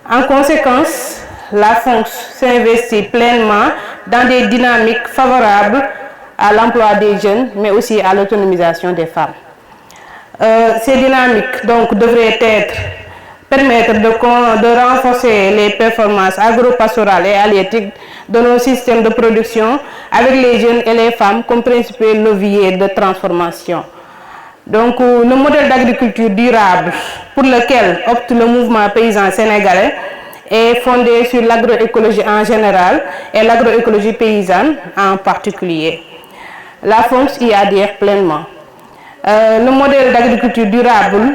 En conséquence, la FONCS s'investit pleinement dans des dynamiques favorables à l'emploi des jeunes, mais aussi à l'autonomisation des femmes. Ces dynamiques donc, devraient permettre de renforcer les performances agro-pastorales et halieutiques de nos systèmes de production avec les jeunes et les femmes comme principal levier de transformation. Donc, le modèle d'agriculture durable pour lequel opte le mouvement paysan sénégalais est fondé sur l'agroécologie en général et l'agroécologie paysanne en particulier. La FONCS y adhère pleinement. Le modèle d'agriculture durable,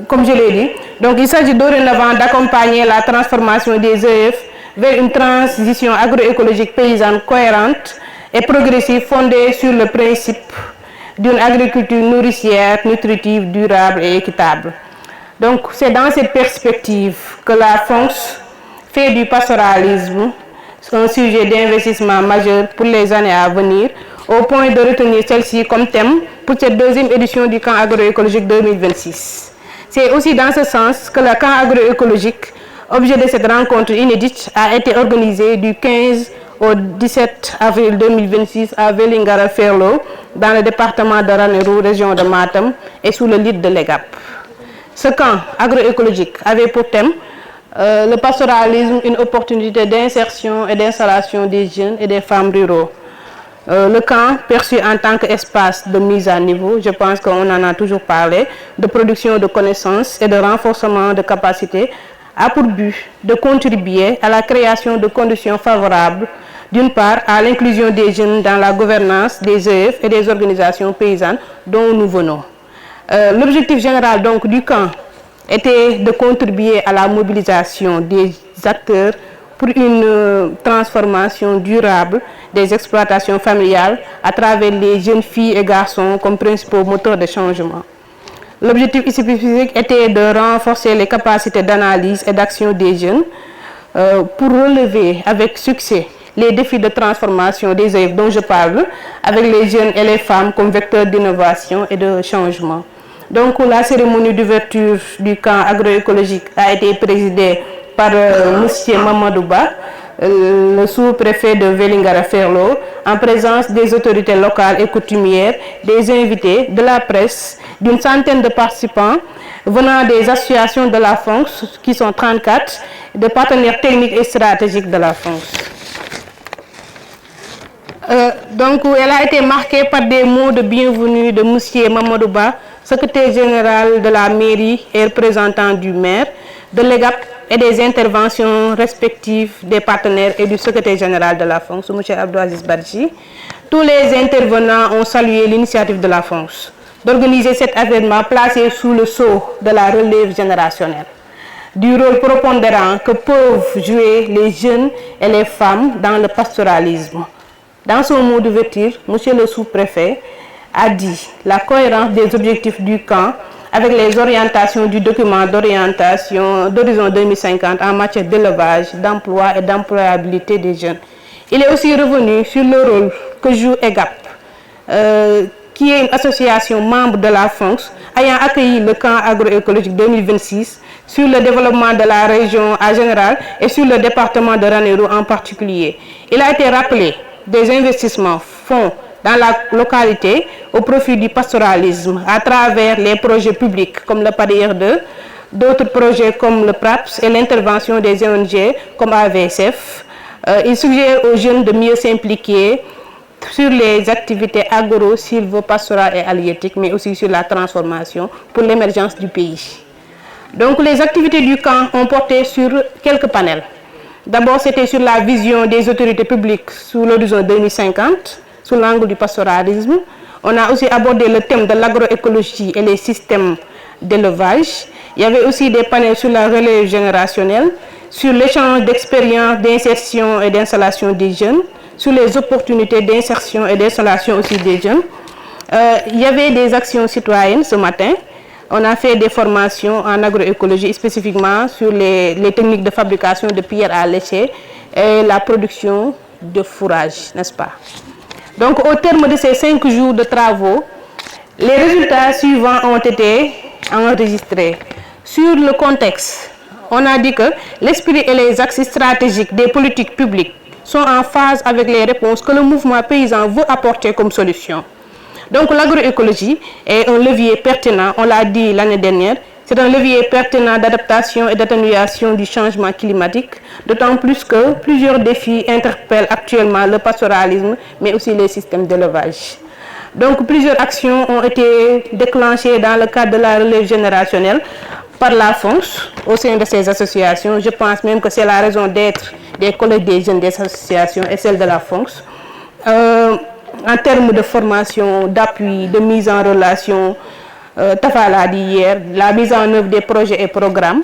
comme je l'ai dit, donc il s'agit dorénavant d'accompagner la transformation des EF vers une transition agroécologique paysanne cohérente et progressive fondée sur le principe d'une agriculture nourricière, nutritive, durable et équitable. Donc c'est dans cette perspective que la FONCS fait du pastoralisme un sujet d'investissement majeur pour les années à venir, au point de retenir celle-ci comme thème pour cette deuxième édition du camp agroécologique 2026. C'est aussi dans ce sens que le camp agroécologique, objet de cette rencontre inédite, a été organisé du 15 au 17 avril 2026 à Vélingara-Ferlo, dans le département de Ranérou, région de Matam, et sous le lead de l'EGAP. Ce camp agroécologique avait pour thème le pastoralisme, une opportunité d'insertion et d'installation des jeunes et des femmes ruraux. Le camp, perçu en tant qu'espace de mise à niveau, je pense qu'on en a toujours parlé, de production de connaissances et de renforcement de capacités, a pour but de contribuer à la création de conditions favorables, d'une part, à l'inclusion des jeunes dans la gouvernance des EF et des organisations paysannes dont nous venons. L'objectif général donc du camp était de contribuer à la mobilisation des acteurs pour une transformation durable des exploitations familiales à travers les jeunes filles et garçons comme principaux moteurs de changement. L'objectif spécifique était de renforcer les capacités d'analyse et d'action des jeunes pour relever avec succès les défis de transformation des œuvres dont je parle, avec les jeunes et les femmes comme vecteurs d'innovation et de changement. Donc la cérémonie d'ouverture du camp agroécologique a été présidée par M. Mamadouba, le sous-préfet de Vélingara-Ferlo, en présence des autorités locales et coutumières, des invités, de la presse, d'une centaine de participants venant des associations de la FONCS, qui sont 34, de partenaires techniques et stratégiques de la FONCS. Donc elle a été marquée par des mots de bienvenue de M. Mamadouba, secrétaire général de la mairie et représentant du maire, de l'EGAP et des interventions respectives des partenaires et du secrétaire général de la FONCS, M. Abdouaziz Badji. Tous les intervenants ont salué l'initiative de la FONCS d'organiser cet événement placé sous le sceau de la relève générationnelle, du rôle prépondérant que peuvent jouer les jeunes et les femmes dans le pastoralisme. Dans son mot d'ouverture, M. le sous-préfet a dit la cohérence des objectifs du camp avec les orientations du document d'orientation d'horizon 2050 en matière d'élevage, d'emploi et d'employabilité des jeunes. Il est aussi revenu sur le rôle que joue EGAP, qui est une association membre de la FONCS ayant accueilli le camp agroécologique 2026 sur le développement de la région en général et sur le département de Ranérou en particulier. Il a été rappelé des investissements fonds dans la localité au profit du pastoralisme à travers les projets publics comme le PADIR 2, d'autres projets comme le PRAPS et l'intervention des ONG comme AVSF. Il suggère aux jeunes de mieux s'impliquer sur les activités agro, sylvo-pastorales et halieutiques, mais aussi sur la transformation pour l'émergence du pays. Donc les activités du camp ont porté sur quelques panels. D'abord, c'était sur la vision des autorités publiques sous l'horizon 2050, sous l'angle du pastoralisme. On a aussi abordé le thème de l'agroécologie et les systèmes d'élevage. Il y avait aussi des panels sur la relève générationnelle, sur l'échange d'expériences d'insertion et d'installation des jeunes, sur les opportunités d'insertion et d'installation aussi des jeunes. Il y avait des actions citoyennes ce matin. On a fait des formations en agroécologie spécifiquement sur les techniques de fabrication de pierres à lécher et la production de fourrage, n'est-ce pas? Donc au terme de ces 5 jours de travaux, les résultats suivants ont été enregistrés. Sur le contexte, on a dit que l'esprit et les axes stratégiques des politiques publiques sont en phase avec les réponses que le mouvement paysan veut apporter comme solution. Donc l'agroécologie est un levier pertinent, on l'a dit l'année dernière, c'est un levier pertinent d'adaptation et d'atténuation du changement climatique, d'autant plus que plusieurs défis interpellent actuellement le pastoralisme, mais aussi les systèmes d'élevage. Donc plusieurs actions ont été déclenchées dans le cadre de la relève générationnelle par la FONS au sein de ces associations. Je pense même que c'est la raison d'être des collègues des jeunes des associations et celle de la FONS. En termes de formation, d'appui, de mise en relation, Tafa l'a dit hier, la mise en œuvre des projets et programmes.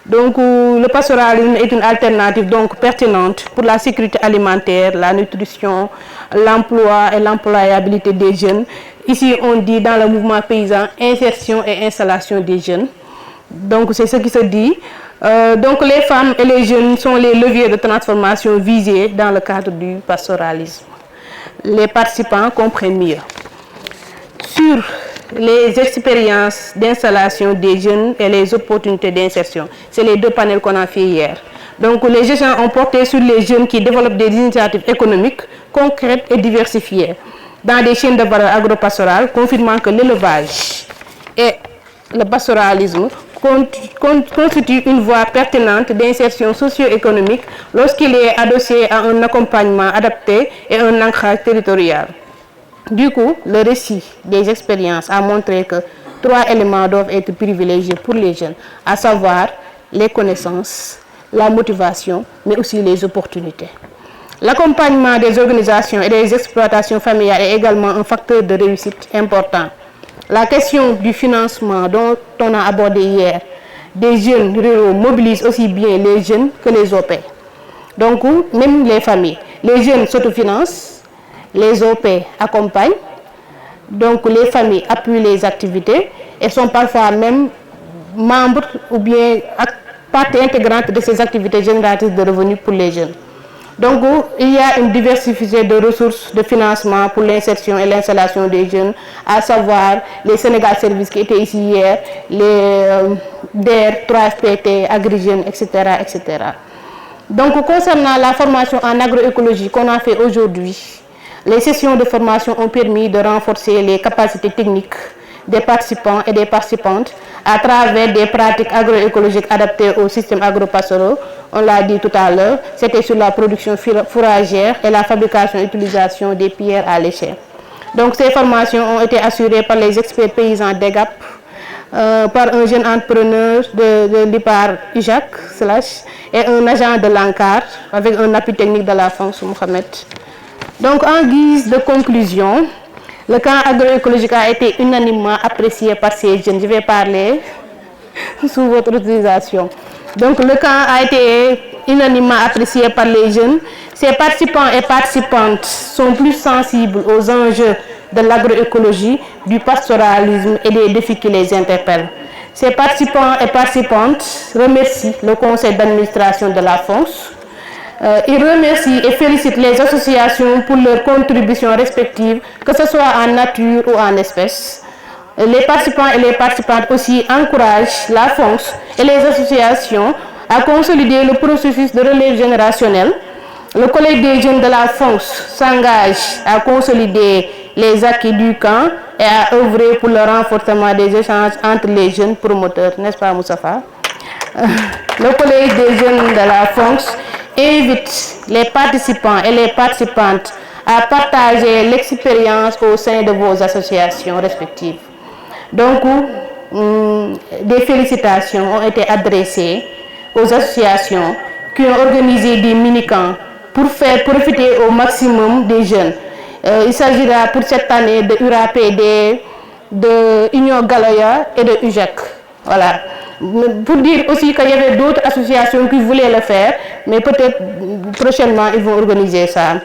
Donc le pastoralisme est une alternative donc pertinente pour la sécurité alimentaire, la nutrition, l'emploi et l'employabilité des jeunes. Ici on dit dans le mouvement paysan insertion et installation des jeunes. Donc c'est ce qui se dit. Donc les femmes et les jeunes sont les leviers de transformation visés dans le cadre du pastoralisme. Les participants comprennent mieux. Sur les expériences d'installation des jeunes et les opportunités d'insertion. C'est les deux panels qu'on a fait hier. Donc les échanges ont porté sur les jeunes qui développent des initiatives économiques concrètes et diversifiées dans des chaînes de valeur agro-pastorales, confirmant que l'élevage et le pastoralisme constituent une voie pertinente d'insertion socio-économique lorsqu'il est adossé à un accompagnement adapté et un ancrage territorial. Du coup, le récit des expériences a montré que 3 éléments doivent être privilégiés pour les jeunes, à savoir les connaissances, la motivation, mais aussi les opportunités. L'accompagnement des organisations et des exploitations familiales est également un facteur de réussite important. La question du financement dont on a abordé hier, des jeunes ruraux mobilise aussi bien les jeunes que les OP. Donc, même les familles. Les jeunes s'autofinancent, les OP accompagnent, donc les familles appuient les activités et sont parfois même membres ou bien partie intégrante de ces activités génératrices de revenus pour les jeunes. Donc il y a une diversité de ressources de financement pour l'insertion et l'installation des jeunes, à savoir les Sénégal Services qui étaient ici hier, les DER, 3FPT, AgriJeunes, etc., etc. Donc concernant la formation en agroécologie qu'on a fait aujourd'hui, les sessions de formation ont permis de renforcer les capacités techniques des participants et des participantes à travers des pratiques agroécologiques adaptées au système agro-pastoraux. On l'a dit tout à l'heure, c'était sur la production fourragère et la fabrication et utilisation des pierres à l'échelle. Donc ces formations ont été assurées par les experts paysans d'EGAP, par un jeune entrepreneur de l'IPAR UJAC, et un agent de l'ANCAR avec un appui technique de la France, Mohamed. Donc en guise de conclusion, le camp agroécologique a été unanimement apprécié par ces jeunes. Je vais parler sous votre utilisation. Donc le camp a été unanimement apprécié par les jeunes. Ces participants et participantes sont plus sensibles aux enjeux de l'agroécologie, du pastoralisme et des défis qui les interpellent. Ces participants et participantes remercient le conseil d'administration de la FONS. Ils remercient et félicitent les associations pour leurs contributions respectives, que ce soit en nature ou en espèces. Les participants et les participantes aussi encouragent la FONS et les associations à consolider le processus de relève générationnel. Le collège des jeunes de la FONS s'engage à consolider les acquis du camp et à œuvrer pour le renforcement des échanges entre les jeunes promoteurs, n'est-ce pas Moussafa? Le collège des jeunes de la FONS invite les participants et les participantes à partager l'expérience au sein de vos associations respectives. Donc, des félicitations ont été adressées aux associations qui ont organisé des mini-camps pour faire profiter au maximum des jeunes. Il s'agira pour cette année de URAPD, de Union Galoya et de UJAC. Voilà. Pour dire aussi qu'il y avait d'autres associations qui voulaient le faire, mais peut-être prochainement ils vont organiser ça.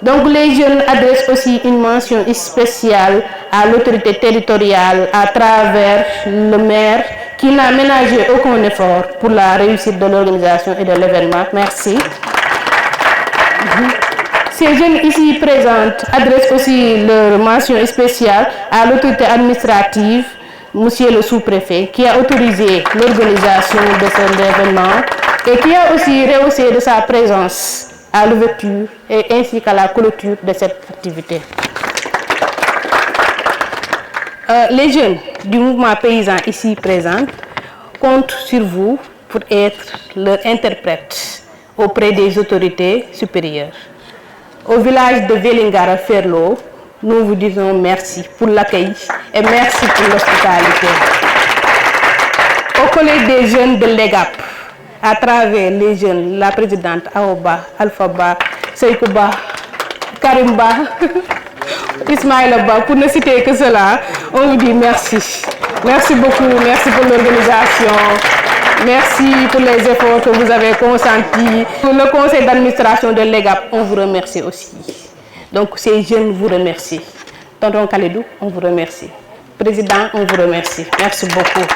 Donc les jeunes adressent aussi une mention spéciale à l'autorité territoriale à travers le maire qui n'a ménagé aucun effort pour la réussite de l'organisation et de l'événement. Merci. Ces jeunes ici présentes adressent aussi leur mention spéciale à l'autorité administrative monsieur le sous-préfet, qui a autorisé l'organisation de cet événement et qui a aussi rehaussé de sa présence à l'ouverture et ainsi qu'à la clôture de cette activité. Les jeunes du mouvement paysan ici présents comptent sur vous pour être leur interprète auprès des autorités supérieures. Au village de Vélingara Ferlo, nous vous disons merci pour l'accueil et merci pour l'hospitalité. Au collège des jeunes de l'EGAP, à travers les jeunes, la présidente Aoba, Alphaba, Seykouba, Karimba, Ismaïla Ba, pour ne citer que cela, on vous dit merci. Merci beaucoup, merci pour l'organisation, merci pour les efforts que vous avez consentis. Pour le conseil d'administration de l'EGAP, on vous remercie aussi. Donc ces jeunes vous remercient. Tonton Khalidou, on vous remercie. Président, on vous remercie. Merci beaucoup.